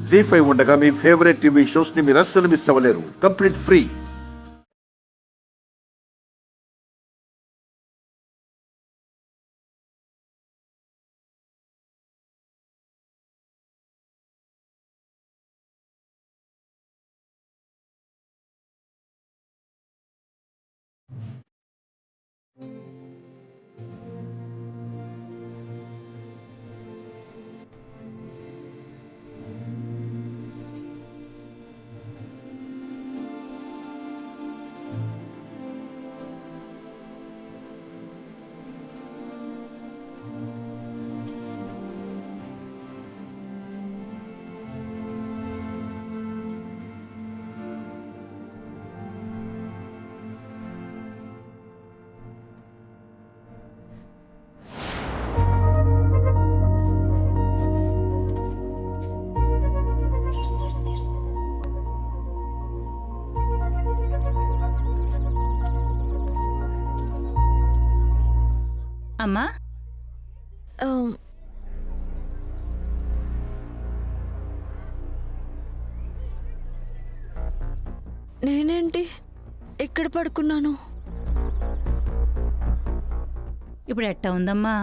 జీ5 ఉండగా మీ favourite TV shows ని మీరు అస్సలు మిస్ అవ్వలేరు. Complete free. అమ్మా, నేనేంటి ఇక్కడ పడుకున్నాను? ఇప్పుడు ఎట్టా ఉందమ్మా?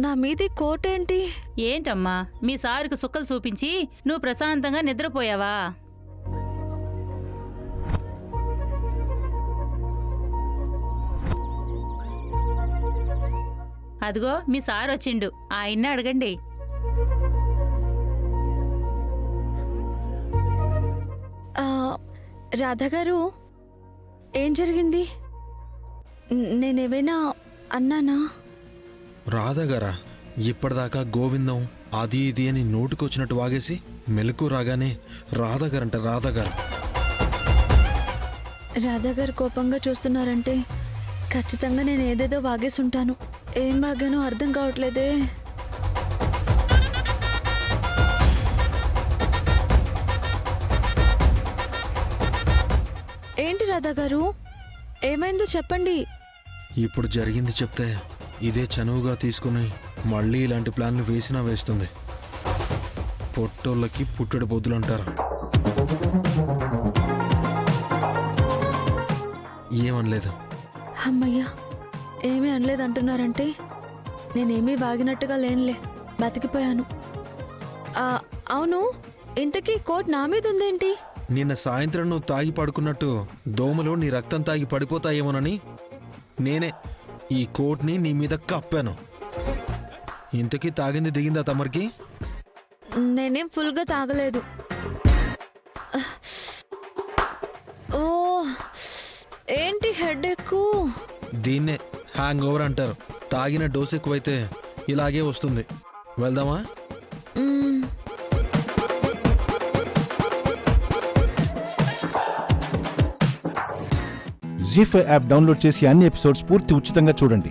నా మీది కోట్ ఏంటి? ఏంటమ్మా, మీ సారుకు సుక్కలు చూపించి నువ్వు ప్రశాంతంగా నిద్రపోయావా? అదిగో మీ సార్ వచ్చిండు, ఆయన్ని అడగండి. రాధా గారు, ఏం జరిగింది? నేనేమైనా అన్నానా? రాధగారా, ఇప్పటిదాకా గోవిందం అది ఇది అని నోటుకొచ్చినట్టు వాగేసి మెలకు రాగానే రాధగారంట రాధగారు. రాధా గారు కోపంగా చూస్తున్నారంటే ఖచ్చితంగా నేను ఏదేదో వాగేసి ఉంటాను. ఏం వాగానో అర్థం కావట్లేదే. ఏంటి రాధా గారు, ఏమైందో చెప్పండి. ఇప్పుడు జరిగింది చెప్తే ఇదే చనువుగా తీసుకుని మళ్ళీ ఇలాంటి ప్లాన్లు వేసినా వేస్తుంది. పొట్టోళ్ళకి పుట్టెడు బొద్దులు అంటారు. ఏమనలేదు. అమ్మయ్యా, ఏమీ అనలేదు అంటున్నారంటే నేనేమీ వాగినట్టుగా లేనులే, బతికిపోయాను. అవును, ఇంతకీ కోట్ నా మీద ఉందేంటి? నిన్న సాయంత్రం నువ్వు తాగి పడుకున్నట్టు దోమలు నీ రక్తం తాగి పడిపోతాయేమోనని నేనే ఈ కోట్ని నీ మీద కప్పాను. ఇంతకీ తాగింది దిగిందా తమరికి? నేనేం ఫుల్గా తాగలేదు. ఓ, ఏంటి హెడ్ ఎక్కువ? దీన్నే హ్యాంగ్ ఓవర్ అంటారు. తాగిన డోస్ ఎక్కువైతే ఇలాగే వస్తుంది. వెళ్దామా? జీ5 యాప్ డౌన్లోడ్ చేసి అన్ని ఎపిసోడ్స్ పూర్తి ఉచితంగా చూడండి.